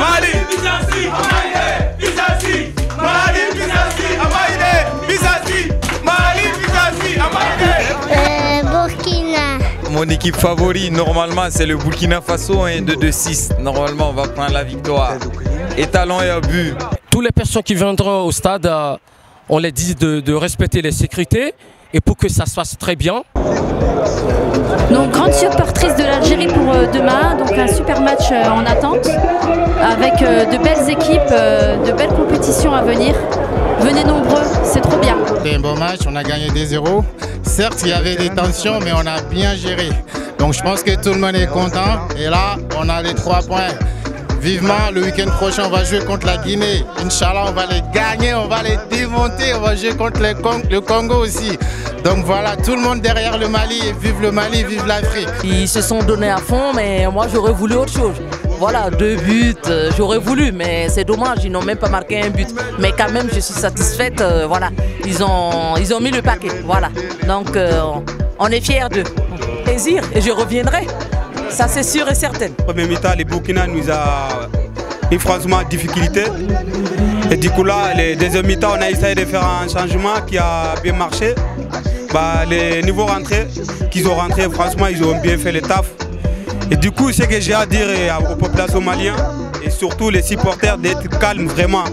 Mali, Bizanti, Amaïde, Bizanti, Mali, Bizanti, Amaïde, Bizanti, Mali, Bizanti, Amaïde. Burkina. Mon équipe favorite, normalement, c'est le Burkina Faso, 2-2-6. Normalement, on va prendre la victoire. Étalon et à but. Toutes les personnes qui viendront au stade, on les dit de respecter les sécurités et pour que ça se fasse très bien. Donc grande supportrice de l'Algérie pour demain, donc un super match en attente avec de belles équipes, de belles compétitions à venir. Venez nombreux, c'est trop bien. C'était un bon match, on a gagné 2-0. Certes, il y avait des tensions, mais on a bien géré. Donc je pense que tout le monde est content. Et là, on a les 3 points. Vivement, le week-end prochain, on va jouer contre la Guinée. Inch'Allah, on va les gagner, on va les démonter. On va jouer contre le Congo aussi. Donc voilà, tout le monde derrière le Mali. Vive l'Afrique. Ils se sont donnés à fond, mais moi j'aurais voulu autre chose. Voilà, 2 buts, j'aurais voulu, mais c'est dommage, ils n'ont même pas marqué un but. Mais quand même, je suis satisfaite, voilà. Ils ont mis le paquet, voilà. Donc, on est fiers d'eux. Plaisir, et je reviendrai. Ça, c'est sûr et certain. Premier mi-temps, les Burkina nous a mis franchement en difficulté. Et du coup, là, les deuxième mi-temps, on a essayé de faire un changement qui a bien marché. Les nouveaux rentrés qu'ils ont rentrés, franchement, ils ont bien fait le taf. Et du coup, ce que j'ai à dire aux populations maliennes et surtout les supporters d'être calmes vraiment.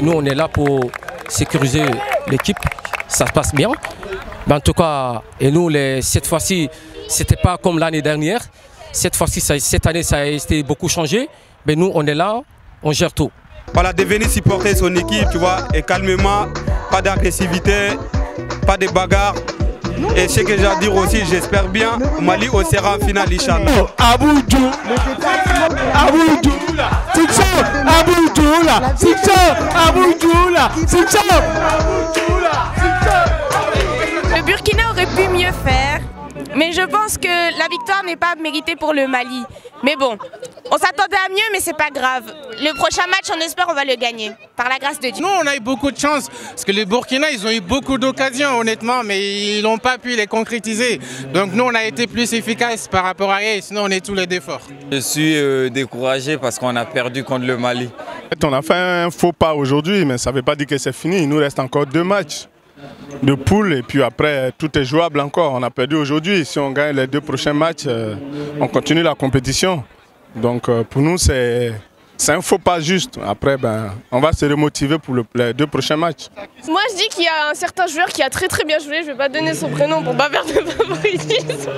Nous, on est là pour sécuriser l'équipe, ça se passe bien. Mais en tout cas, et nous, cette fois-ci, c'était pas comme l'année dernière. Cette fois-ci, cette année, ça a été beaucoup changé. Mais nous, on est là, on gère tout. Voilà, de venir supporter son équipe, tu vois, et calmement, pas d'agressivité, pas de bagarre. Et ce que j'ai à dire aussi, j'espère bien, Mali on sera en finale, Inch'Allah. Aboudou, Aboudou, Le Burkina aurait pu mieux faire, mais je pense que la victoire n'est pas méritée pour le Mali. Mais bon, on s'attendait à mieux, mais c'est pas grave. Le prochain match, on espère, on va le gagner, par la grâce de Dieu. Nous, on a eu beaucoup de chance, parce que les Burkina, ils ont eu beaucoup d'occasions, honnêtement, mais ils n'ont pas pu les concrétiser. Donc nous, on a été plus efficaces par rapport à eux, sinon on est tous les deux forts. Je suis découragé parce qu'on a perdu contre le Mali. On a fait un faux pas aujourd'hui, mais ça ne veut pas dire que c'est fini. Il nous reste encore 2 matchs de poule et puis après, tout est jouable encore. On a perdu aujourd'hui. Si on gagne les 2 prochains matchs, on continue la compétition. Donc pour nous, c'est un faux pas juste. Après, on va se remotiver pour les 2 prochains matchs. Moi, je dis qu'il y a un certain joueur qui a très bien joué. Je ne vais pas donner son prénom pour ne pas faire de favoritisme.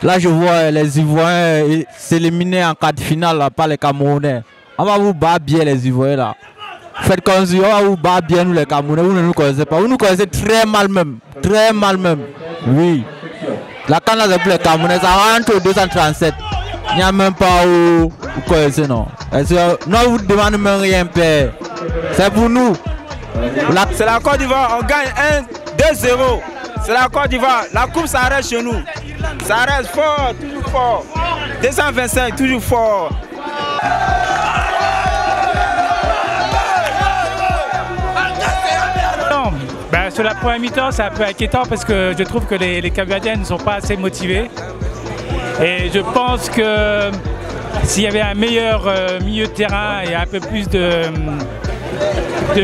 Là, je vois les Ivoiriens s'éliminer en quart de finale là, par les Camerounais. On va vous battre bien les Ivoiriens là. Faites comme si on va vous battre bien nous les Camerounais. Vous ne nous connaissez pas. Vous nous connaissez très mal même. Très mal même. Oui. La canne là, c'est pour les Camerounais. Ça rentre au 237. Il n'y a même pas où vous connaissez, non. Non, vous ne demandez même rien, père. C'est pour nous. C'est la Côte d'Ivoire. On gagne 1-2-0. C'est la Côte d'Ivoire. La coupe, ça reste chez nous. Ça reste fort, toujours fort. 225, toujours fort. Ben, sur la première mi-temps, c'est un peu inquiétant parce que je trouve que les Cap-Verdiens ne sont pas assez motivés. Et je pense que s'il y avait un meilleur milieu de terrain et un peu plus de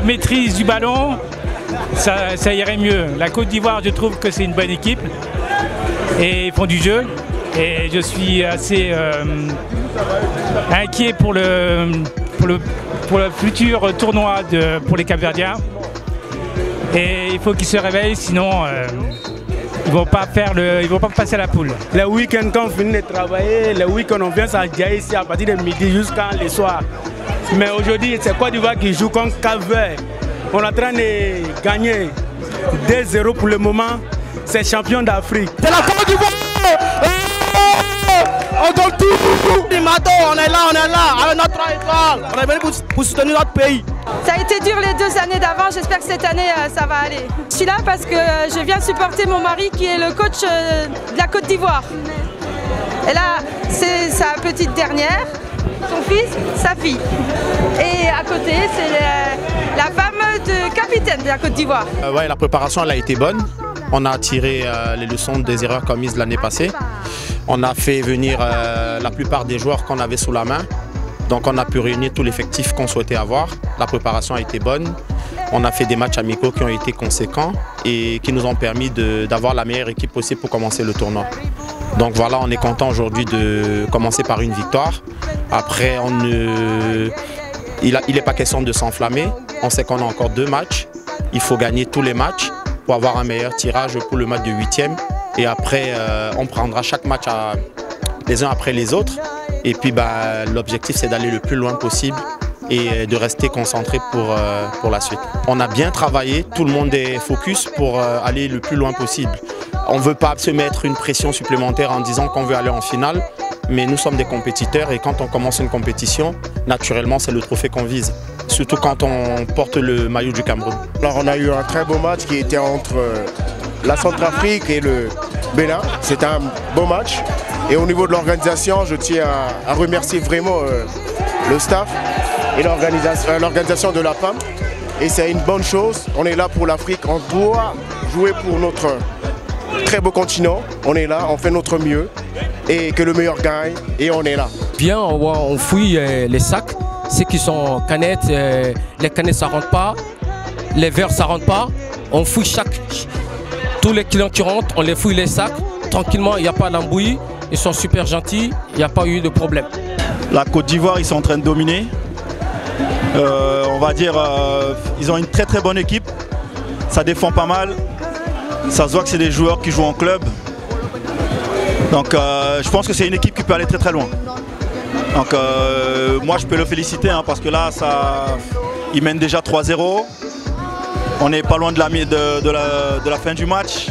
maîtrise du ballon, ça irait mieux. La Côte d'Ivoire, je trouve que c'est une bonne équipe et ils font du jeu. Et je suis assez inquiet pour le futur tournoi pour les Cap-Verdiens. Et il faut qu'ils se réveillent, sinon ils vont pas passer la poule. Les week-ends, quand on finit de travailler, les week-ends, on vient s'enjailler ici à partir de midi jusqu'à le soir. Mais aujourd'hui, c'est Côte d'Ivoire qui joue contre Cap-Vert. On est en train de gagner 2-0 pour le moment. C'est champion d'Afrique. C'est la Côte d'Ivoire! On donne tout! On est là, avec notre 3 étoiles. On est venu pour soutenir notre pays. Ça a été dur les 2 années d'avant, j'espère que cette année ça va aller. Je suis là parce que je viens supporter mon mari qui est le coach de la Côte d'Ivoire. Et là, c'est sa petite dernière, son fils, sa fille. Et à côté, c'est la femme de capitaine de la Côte d'Ivoire. Ouais, la préparation elle a été bonne. On a tiré les leçons des erreurs commises l'année passée. On a fait venir la plupart des joueurs qu'on avait sous la main. Donc on a pu réunir tout l'effectif qu'on souhaitait avoir. La préparation a été bonne. On a fait des matchs amicaux qui ont été conséquents et qui nous ont permis d'avoir la meilleure équipe possible pour commencer le tournoi. Donc voilà, on est content aujourd'hui de commencer par une victoire. Après, il n'est pas question de s'enflammer. On sait qu'on a encore 2 matchs. Il faut gagner tous les matchs pour avoir un meilleur tirage pour le match de 8e. Et après, on prendra chaque match les uns après les autres. Et puis l'objectif c'est d'aller le plus loin possible et de rester concentré pour la suite. On a bien travaillé, tout le monde est focus pour aller le plus loin possible. On ne veut pas se mettre une pression supplémentaire en disant qu'on veut aller en finale, mais nous sommes des compétiteurs et quand on commence une compétition, naturellement c'est le trophée qu'on vise. Surtout quand on porte le maillot du Cameroun. Alors on a eu un très beau match qui était entre la Centrafrique et le Bénin. C'était un beau match. Et au niveau de l'organisation, je tiens à remercier vraiment le staff et l'organisation de la PAM. Et c'est une bonne chose. On est là pour l'Afrique. On doit jouer pour notre très beau continent. On est là, on fait notre mieux. Et que le meilleur gagne. Et on est là. Bien, on fouille les sacs. Ceux qui sont canettes, les canettes ça rentre pas. Les verres ça rentre pas. On fouille tous les clients qui rentrent, on les fouille les sacs. Tranquillement, il n'y a pas d'embrouille. Ils sont super gentils, il n'y a pas eu de problème. La Côte d'Ivoire, ils sont en train de dominer. On va dire, ils ont une très très bonne équipe. Ça défend pas mal. Ça se voit que c'est des joueurs qui jouent en club. Donc je pense que c'est une équipe qui peut aller très très loin. Donc moi je peux le féliciter parce que là, ils mènent déjà 3-0. On n'est pas loin de la fin du match.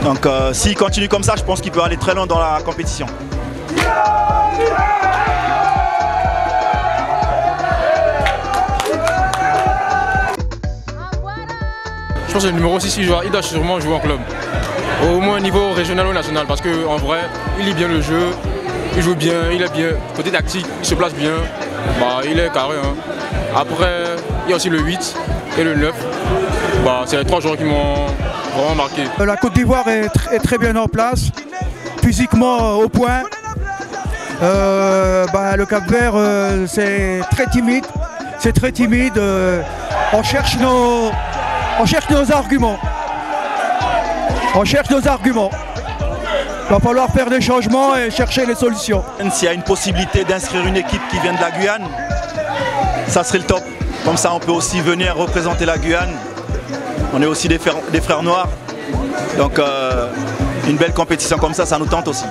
Donc s'il continue comme ça, je pense qu'il peut aller très loin dans la compétition. Je pense que le numéro 6, il doit sûrement jouer en club. Au moins au niveau régional ou national, parce qu'en vrai, il lit bien le jeu, il joue bien, il est bien. Côté tactique, il se place bien, il est carré. Après, il y a aussi le 8 et le 9. C'est les 3 joueurs qui m'ont vraiment marqué. La Côte d'Ivoire est très bien en place, physiquement au point. Le Cap-Vert, c'est très timide. On cherche nos arguments. Il va falloir faire des changements et chercher les solutions. S'il y a une possibilité d'inscrire une équipe qui vient de la Guyane, ça serait le top. Comme ça, on peut aussi venir représenter la Guyane. On est aussi des frères noirs. Donc, une belle compétition comme ça nous tente aussi.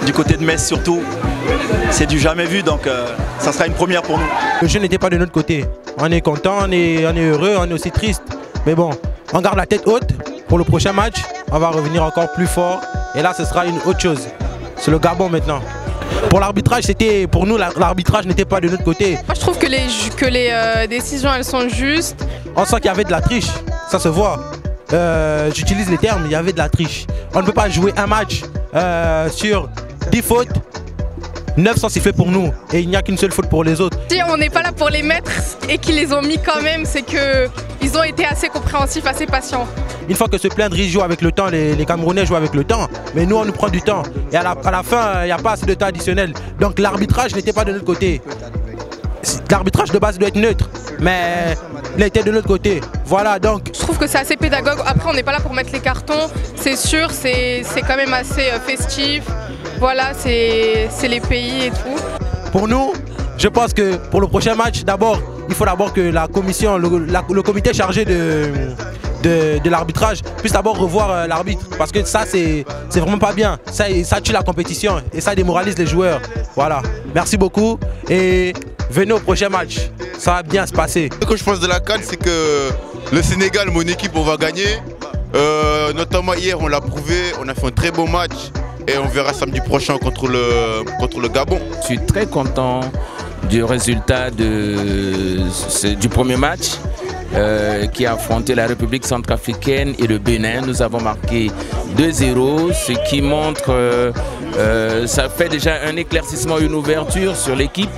Du côté de Metz surtout, c'est du jamais vu, donc ça sera une première pour nous. Le jeu n'était pas de notre côté. On est content, on est heureux, on est aussi triste. Mais bon, on garde la tête haute pour le prochain match. On va revenir encore plus fort. Et là, ce sera une autre chose. C'est le Gabon maintenant. Pour l'arbitrage, pour nous, l'arbitrage n'était pas de notre côté. Moi, je trouve que les décisions, elles sont justes. On sent qu'il y avait de la triche, ça se voit. J'utilise les termes, il y avait de la triche. On ne peut pas jouer un match sur 10 fautes, 9 sont sifflés pour nous et il n'y a qu'une seule faute pour les autres. Si on n'est pas là pour les mettre et qu'ils les ont mis quand même, c'est qu'ils ont été assez compréhensifs, assez patients. Une fois que se plaindre, ils jouent avec le temps, les Camerounais jouent avec le temps, mais nous on nous prend du temps. Et à la fin, il n'y a pas assez de temps additionnel. Donc l'arbitrage n'était pas de notre côté. L'arbitrage de base doit être neutre, mais il était de notre côté. Voilà donc. Je trouve que c'est assez pédagogue. Après, on n'est pas là pour mettre les cartons, c'est sûr, c'est quand même assez festif. Voilà, c'est les pays et tout. Pour nous, je pense que pour le prochain match, d'abord, il faut d'abord que la commission, le comité chargé de l'arbitrage puisse d'abord revoir l'arbitre. Parce que ça, c'est vraiment pas bien. Ça tue la compétition et ça démoralise les joueurs. Voilà. Merci beaucoup et venez au prochain match. Ça va bien se passer. Ce que je pense de la CAN, c'est que le Sénégal, mon équipe, on va gagner. Notamment hier, on l'a prouvé. On a fait un très beau match. Et on verra samedi prochain contre le Gabon. Je suis très content du résultat du premier match qui a affronté la République centrafricaine et le Bénin. Nous avons marqué 2-0, ce qui montre, ça fait déjà un éclaircissement, une ouverture sur l'équipe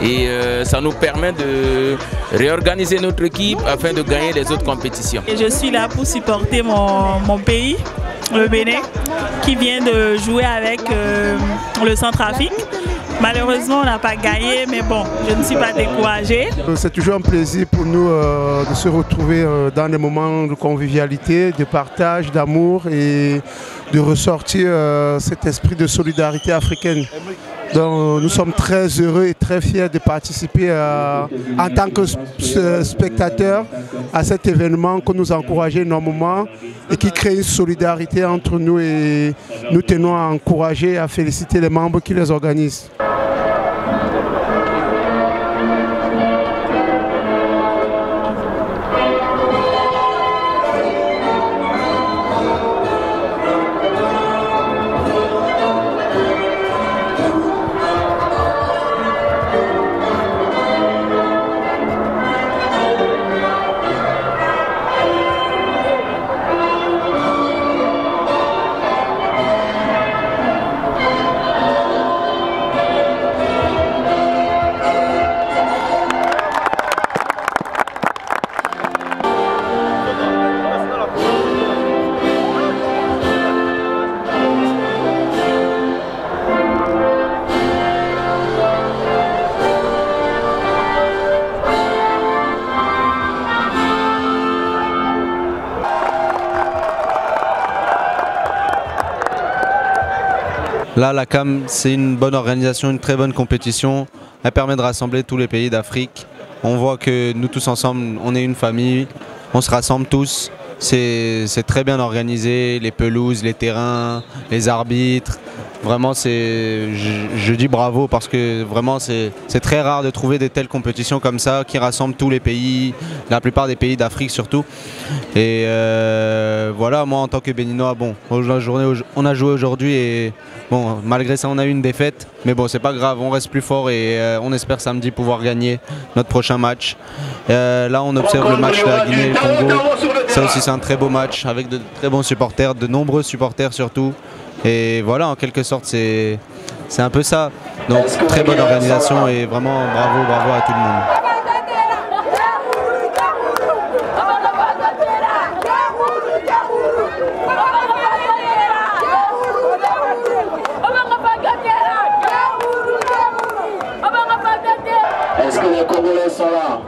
et ça nous permet de réorganiser notre équipe afin de gagner les autres compétitions. Et je suis là pour supporter mon pays, le Bénin, qui vient de jouer avec le Centrafrique. Malheureusement, on n'a pas gagné, mais bon, je ne suis pas découragée. C'est toujours un plaisir pour nous de se retrouver dans des moments de convivialité, de partage, d'amour et de ressortir cet esprit de solidarité africaine. Donc, nous sommes très heureux et très fiers de participer en tant que spectateurs à cet événement que nous encourageons énormément et qui crée une solidarité entre nous et nous tenons à encourager et à féliciter les membres qui les organisent. Là, la CAM, c'est une bonne organisation, une très bonne compétition. Elle permet de rassembler tous les pays d'Afrique. On voit que nous tous ensemble, on est une famille, on se rassemble tous. C'est très bien organisé, les pelouses, les terrains, les arbitres. Vraiment, je dis bravo parce que vraiment c'est très rare de trouver de telles compétitions comme ça qui rassemblent tous les pays, la plupart des pays d'Afrique surtout. Et voilà, moi en tant que Béninois, bon, on a joué aujourd'hui et bon, malgré ça on a eu une défaite. Mais bon, c'est pas grave, on reste plus fort et on espère samedi pouvoir gagner notre prochain match. Là, on observe le match de la Guinée et le Congo. Ça aussi, c'est un très beau match avec de très bons supporters, de nombreux supporters surtout. Et voilà, en quelque sorte, c'est un peu ça. Donc, très bonne organisation et vraiment bravo à tout le monde. Est-ce que les Congolais sont là?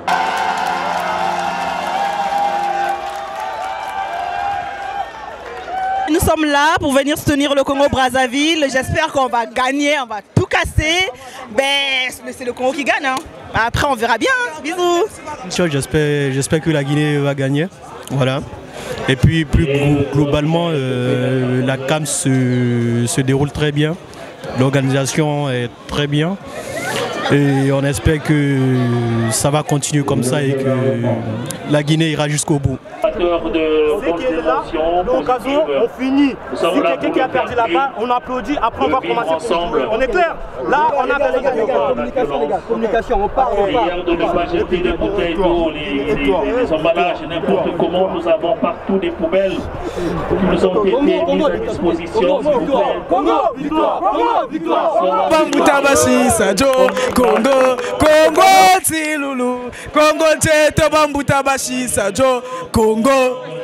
Nous sommes là pour venir soutenir le Congo-Brazzaville. J'espère qu'on va gagner, on va tout casser. Ben, c'est le Congo qui gagne. Hein. Après, on verra bien. Bisous. J'espère que la Guinée va gagner. Voilà. Et puis plus globalement, la CAN se déroule très bien. L'organisation est très bien. Et on espère que ça va continuer comme ça et que la Guinée ira jusqu'au bout. L'occasion, on finit. Si quelqu'un qui a perdu la balle, on applaudit, après on va commencer. On est clair? Là, on a besoin de communication, les gars. Communication, on parle. Prière de ne pas jeter des bouteilles d'eau, les emballages, n'importe comment. Nous avons partout des poubelles qui nous ont été mises à disposition. Congo, victoire! Congo, victoire! Bambutabasi Sajo, Congo, Congo, Tilulu, Congo, Tcheto, Bambutabasi Sajo, Congo.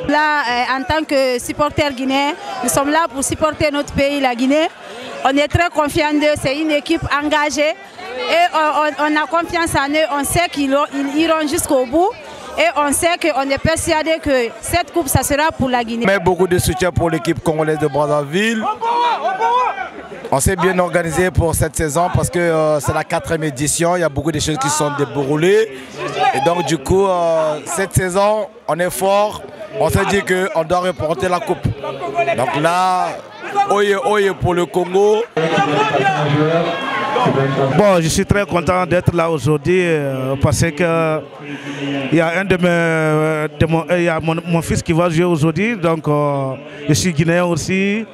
Là, en tant que supporters guinéens, nous sommes là pour supporter notre pays, la Guinée. On est très confiants d'eux, c'est une équipe engagée et on a confiance en eux, on sait qu'ils iront jusqu'au bout. Et on sait qu'on est persuadé que cette coupe, ça sera pour la Guinée. Mais beaucoup de soutien pour l'équipe congolaise de Brazzaville. On s'est bien organisé pour cette saison parce que c'est la 4e édition. Il y a beaucoup de choses qui sont déroulées. Et donc du coup, cette saison, on est fort. On s'est dit qu'on doit remporter la coupe. Donc là, oye oye pour le Congo. Bon, je suis très content d'être là aujourd'hui parce que il y a mon fils qui va jouer aujourd'hui, donc je suis guinéen aussi.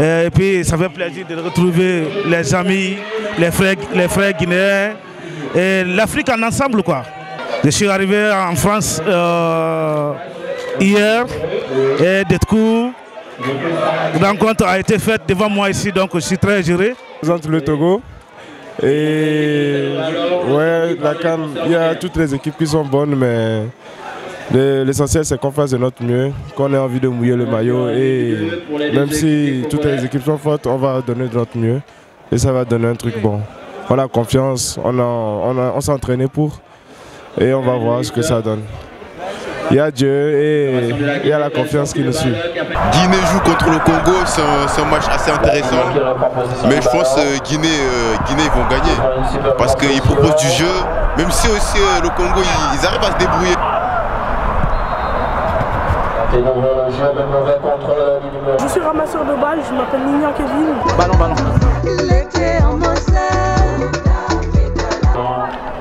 Et puis ça fait plaisir de retrouver les amis, les frères guinéens et l'Afrique en ensemble, quoi. Je suis arrivé en France hier et du coup, la rencontre a été faite devant moi ici, donc je suis très heureux. Je représente le Togo. Et ouais, la CAN, il y a toutes les équipes qui sont bonnes, mais l'essentiel c'est qu'on fasse de notre mieux, qu'on ait envie de mouiller le maillot. Et même si toutes les équipes sont fortes, on va donner de notre mieux et ça va donner un truc bon. On a confiance, on s'est entraîné pour et on va voir ce que ça donne. Il y a Dieu et il y a la confiance qui nous suit. Guinée joue contre le Congo, c'est un match assez intéressant. Mais je pense que Guinée ils vont gagner. Parce qu'ils proposent du jeu, même si aussi le Congo, ils arrivent à se débrouiller. Je suis ramasseur de balles, je m'appelle Nignan Kevin. Ballon.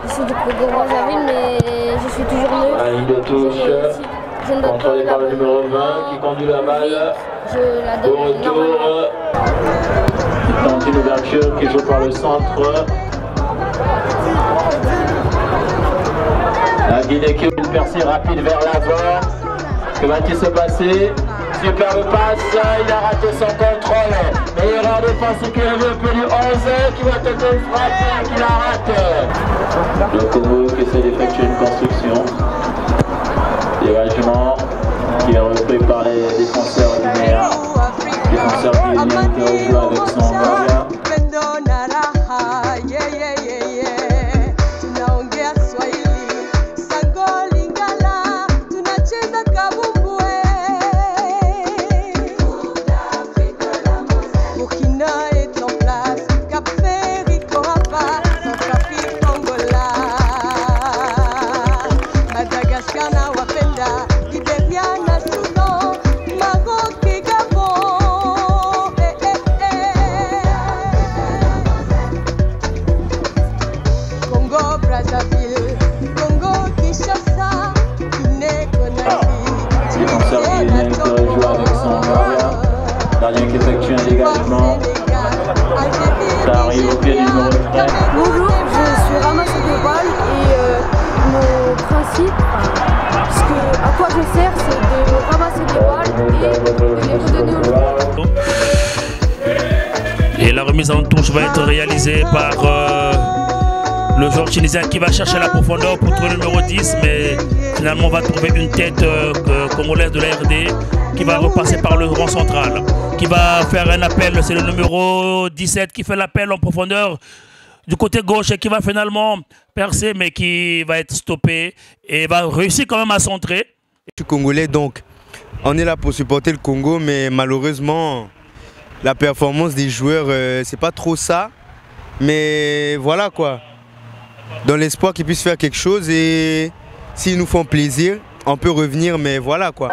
Je suis du Congo Brazzaville, mais je suis toujours neutre. Je ne donne pas Contrôlé par le numéro 20 qui conduit la balle. Je la donne Au retour, il tente une ouverture qui joue par le centre. La Guinée qui a une percée rapide vers l'avant. Que va-t-il se passer? Superbe passe, il a raté son contrôle. Erreur défensive qui est le peu du 11 qui va tenter une frappe et qui la rate. Le Congo qui essaie d'effectuer une construction. Dégagement qui est repris par les défenseurs guinéens. Défenseur guinéen qui rejoue avec son gardien. Gardien qui effectue un dégagement. Ça arrive au pied du numéro 13. Bonjour, je suis ramasseur de balles et mon principe, à quoi je sers, c'est de ramasser des balles et de les redonner aux joueurs. Et la remise en touche va être réalisée par le joueur tunisien qui va chercher la profondeur pour trouver le numéro 10, mais finalement on va trouver une tête congolaise de la RD qui va repasser par le rond central, qui va faire un appel, c'est le numéro 17 qui fait l'appel en profondeur du côté gauche et qui va finalement percer mais qui va être stoppé et va réussir quand même à centrer. Je suis congolais donc on est là pour supporter le Congo, mais malheureusement la performance des joueurs c'est pas trop ça, mais voilà quoi, dans l'espoir qu'ils puissent faire quelque chose et s'ils nous font plaisir on peut revenir, mais voilà quoi.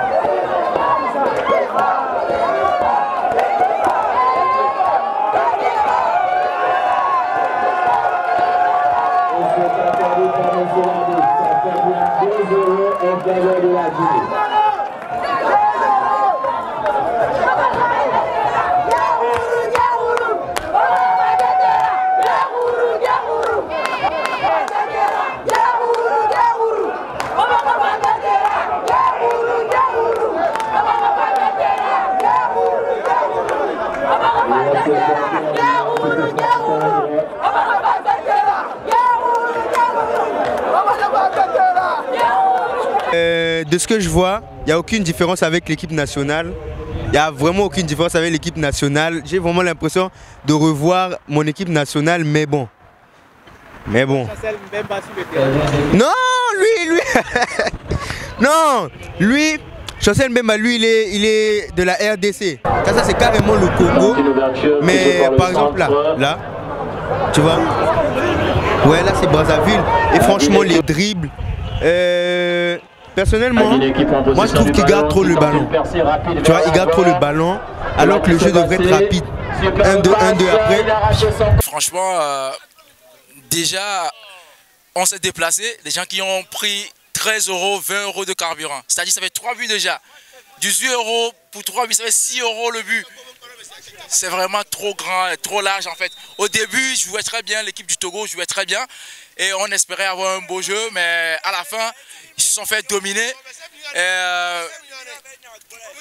De ce que je vois, il n'y a aucune différence avec l'équipe nationale. Il n'y a vraiment aucune différence avec l'équipe nationale. J'ai vraiment l'impression de revoir mon équipe nationale, mais bon. Non, lui non, lui, Chancel Mbemba, lui, il est de la RDC. Ça c'est carrément le Congo. Mais par exemple là, tu vois, ouais, là c'est Brazzaville. Et franchement, les dribbles, personnellement, moi je trouve qu'il garde trop le ballon. Tu vois, il garde trop le ballon, alors que le jeu devrait être rapide. 1-2, 1-2 après. Franchement, déjà, on s'est déplacé. Les gens qui ont pris 13 €, 20 € de carburant. C'est-à-dire ça fait 3 buts déjà. 18 € pour 3 buts, ça fait 6 € le but. C'est vraiment trop grand, trop large en fait. Au début, je jouais très bien, l'équipe du Togo jouait très bien. Et on espérait avoir un beau jeu, mais à la fin, ils se sont fait dominer.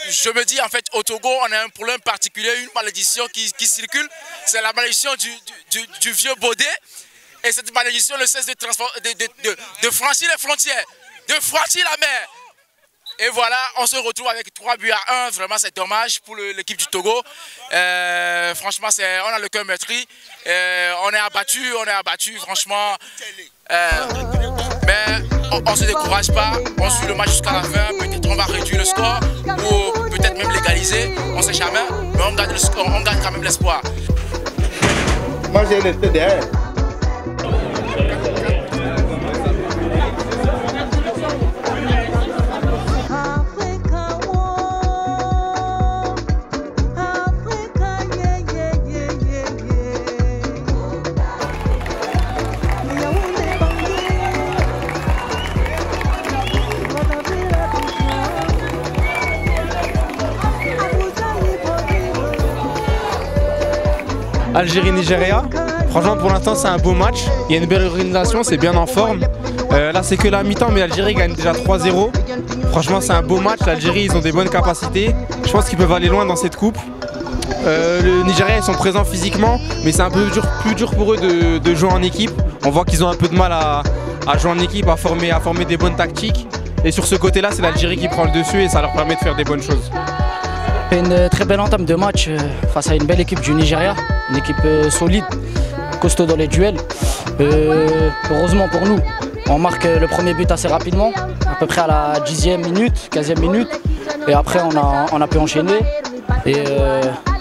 Je me dis en fait, au Togo, on a un problème particulier, une malédiction qui circule. C'est la malédiction du vieux Baudet. Et cette malédiction ne cesse de franchir les frontières, de franchir la mer. Et voilà, on se retrouve avec 3 buts à 1. Vraiment, c'est dommage pour l'équipe du Togo. Franchement, on a le cœur meurtri. On est abattu, franchement. Mais on ne se décourage pas. On suit le match jusqu'à la fin. Peut-être on va réduire le score ou peut-être même l'égaliser. On ne sait jamais. Mais on gagne le score, on gagne quand même l'espoir. Moi, j'ai resté derrière. Algérie-Nigeria, franchement pour l'instant c'est un beau match, il y a une belle organisation, c'est bien en forme. Là c'est que la mi-temps mais l'Algérie gagne déjà 3-0. Franchement c'est un beau match, l'Algérie ils ont des bonnes capacités, je pense qu'ils peuvent aller loin dans cette coupe. Le Nigeria ils sont présents physiquement mais c'est un peu plus dur pour eux de jouer en équipe. On voit qu'ils ont un peu de mal à jouer en équipe, à former des bonnes tactiques. Et sur ce côté-là c'est l'Algérie qui prend le dessus et ça leur permet de faire des bonnes choses. Une très belle entame de match face à une belle équipe du Nigeria, une équipe solide, costaud dans les duels. Heureusement pour nous, on marque le premier but assez rapidement, à peu près à la 10e minute, 15e minute. Et après on a pu enchaîner. Et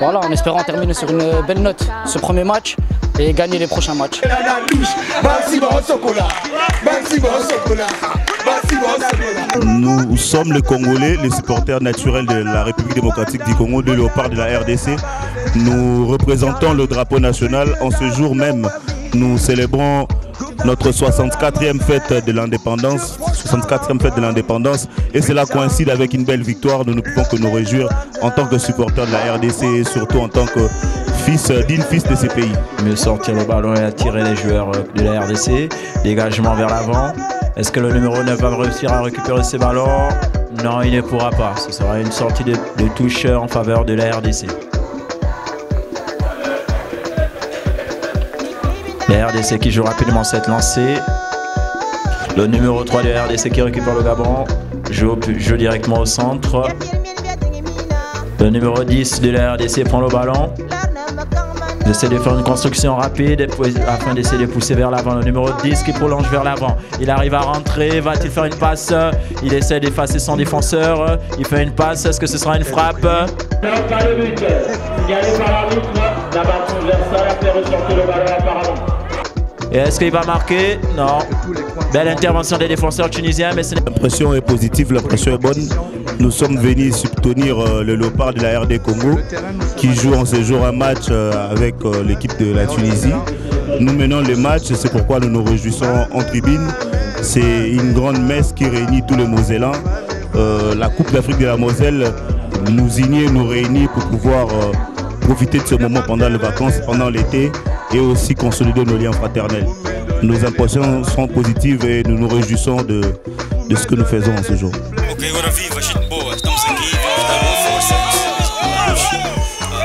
voilà, en espérant terminer sur une belle note ce premier match et gagner les prochains matchs. Nous sommes les Congolais, les supporters naturels de la République démocratique du Congo, de Léopard de la RDC. Nous représentons le drapeau national. En ce jour même, nous célébrons notre 64e fête de l'indépendance. 64e fête de l'indépendance. Et cela coïncide avec une belle victoire. Nous ne pouvons que nous réjouir en tant que supporters de la RDC et surtout en tant que digne fils de ces pays. Mieux sortir le ballon et attirer les joueurs de la RDC. Dégagement vers l'avant. Est-ce que le numéro 9 va réussir à récupérer ces ballons? Non, il ne pourra pas. Ce sera une sortie de touche en faveur de la RDC. La RDC qui joue rapidement cette lancée. Le numéro 3 de la RDC qui récupère le ballon. Joue directement au centre. Le numéro 10 de la RDC prend le ballon. Il essaie de faire une construction rapide afin d'essayer de pousser vers l'avant. Le numéro 10 qui prolonge vers l'avant. Il arrive à rentrer. Va-t-il faire une passe? Il essaie d'effacer son défenseur. Il fait une passe. Est-ce que ce sera une frappe? Non, pas le but. Signalé par l'arbitre. La balle transversale a fait ressortir le ballon apparemment. Et est-ce qu'il va marquer? Non. Belle intervention des défenseurs tunisiens. Mais la pression est positive, la pression est bonne. nous sommes venus soutenir le Léopard de la RD Congo qui joue en ce jour un match avec l'équipe de la Tunisie. Nous menons le match, c'est pourquoi nous nous réjouissons en tribune. C'est une grande messe qui réunit tous les Mosellans. La Coupe d'Afrique de la Moselle nous unit, nous réunit pour pouvoir profiter de ce moment pendant les vacances, pendant l'été et aussi consolider nos liens fraternels. Nos impressions sont positives et nous nous réjouissons de ce que nous faisons en ce jour. Ok, ora viva, gente boa. Estamos aqui, vamos dar uma força.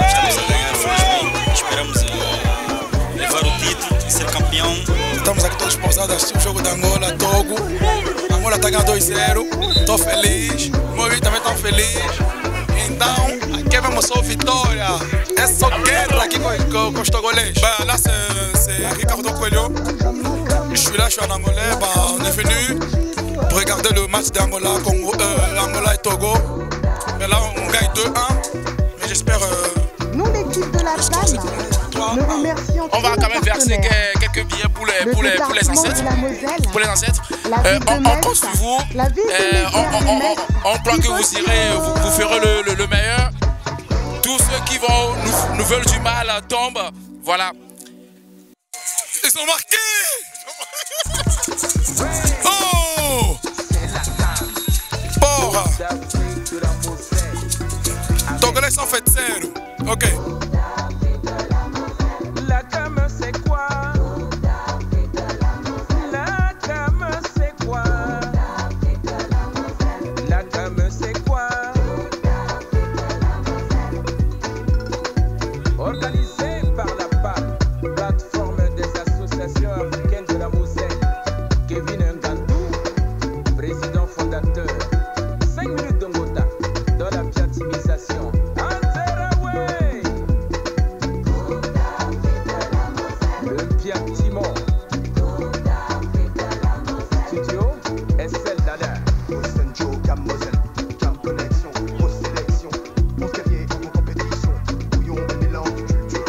Estamos a ganhar, felizmente. Esperamos levar o título e ser campeão. Estamos aqui todos pausados, assistir o jogo da Angola, Togo. A Angola está ganhando 2-0. Estou feliz. O meu filho também está feliz. Então, aqui vamos só vitória. É só guerra aqui com os togolês. Là, c'est Ricardo Coelho. Je suis là, je suis en Angolais. On est venu pour regarder le match d'Angola, Angola et Togo. Mais là, on gagne 2-1. Mais j'espère. Nous, l'équipe de la salle, nous remercions. On va quand même verser quelques billets pour les ancêtres. Pour les ancêtres. On compte sur vous. On croit que vous irez, vous ferez le meilleur. Tous ceux qui nous veulent du mal tombent. Voilà. Ils sont marqués. Oh! Porra! Togolais sont fait zéro. Ok. La cam c'est quoi? La cam c'est quoi? La cam c'est quoi? Organisé par la PAP, plateforme des associations africaines de la Moselle. Kevin Ngandou, président fondateur. 5 minutes de Ngota dans la piatimisation. Le piatiment. Studio SL Dada. Mosenjo, Cam Moselle, Cam Connexion, Mos Sélection, Mos Guerrier en compétition. Bouillon, mélange de culture.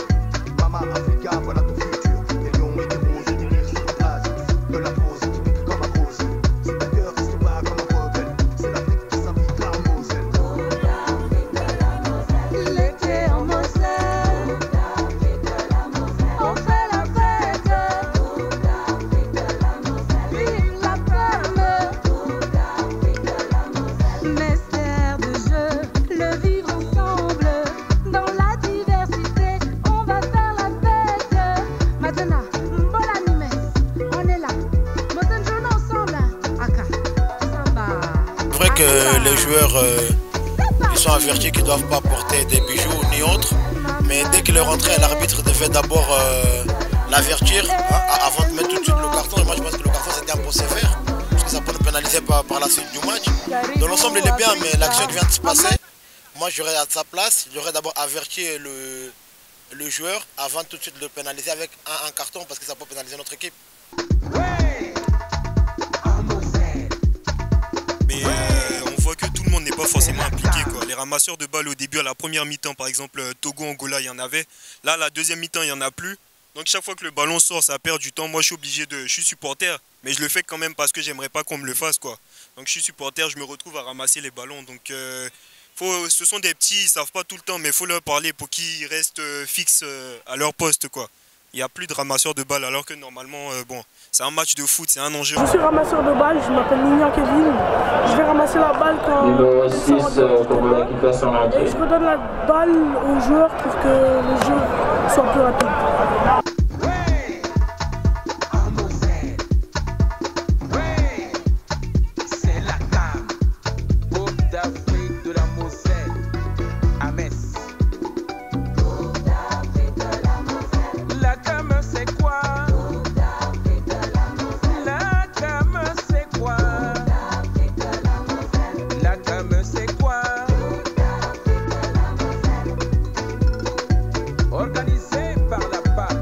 Mama Africa, voilà ton futur. Des lions et des roses, des rires sur ta base. De la pose, typique comme un rose. C'est ta cœur qui se bat comme un rebelle. C'est l'Afrique qui s'invite à Moselle. L'été en Moselle, on fait la fête. Vive la femme, mystère de jeu, le vivre ensemble. Dans la diversité, on va faire la fête. Madonna, Mbola Nimes, on est là. Mosenjo ensemble, Aka, Samba. C'est vrai que les joueurs ils sont avertis qu'ils ne doivent pas porter des bijoux ni autres, mais dès qu'il est rentré, l'arbitre devait d'abord l'avertir avant de mettre tout de suite le carton. Et moi je pense que le carton c'était un peu sévère, parce que ça peut nous pénaliser par la suite du match. Dans l'ensemble il est bien, mais l'action qui vient de se passer, moi j'aurais à sa place, j'aurais d'abord averti le joueur avant tout de suite de le pénaliser avec un carton, parce que ça peut pénaliser notre équipe. Mais on voit que tout le monde n'est pas forcément impliqué, quoi. Les ramasseurs de balles au début, à la première mi-temps, par exemple, Togo, Angola, il y en avait. Là, la deuxième mi-temps, il n'y en a plus. Donc chaque fois que le ballon sort, ça perd du temps. Moi, je suis obligé de... Je suis supporter, mais je le fais quand même parce que j'aimerais pas qu'on me le fasse, quoi. Donc je suis supporter, je me retrouve à ramasser les ballons. Donc ce sont des petits, ils savent pas tout le temps, mais il faut leur parler pour qu'ils restent fixes à leur poste, quoi. Il n'y a plus de ramasseurs de balles, alors que normalement, bon, c'est un match de foot, c'est un enjeu. Je suis ramasseur de balles, je m'appelle Nignan Kevin. Je vais ramasser la balle quand... Numéro 6, Congolais qui fait son entrée. Et je redonne la balle aux joueurs pour que le jeu soit plus rapide. C'est la CAN, Coupe d'Afrique de la Moselle, à Metz. La CAM c'est quoi? La CAM c'est quoi? La CAM c'est quoi? Organisé par la PAP,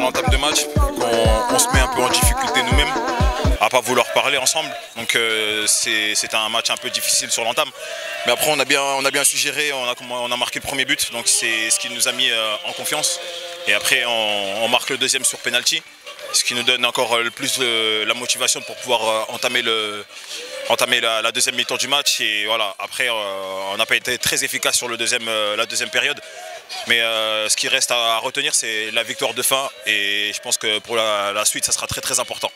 l'entame de match, on se met un peu en difficulté nous-mêmes, à pas vouloir parler ensemble. Donc c'était un match un peu difficile sur l'entame. Mais après on a bien su gérer, on a marqué le premier but, donc c'est ce qui nous a mis en confiance. Et après on marque le deuxième sur penalty, ce qui nous donne encore le plus la motivation pour pouvoir entamer la deuxième mi-temps du match. Et voilà, après on n'a pas été très efficace sur la deuxième période. Mais ce qui reste à retenir, c'est la victoire de fin. Et je pense que pour la suite, ça sera très très important.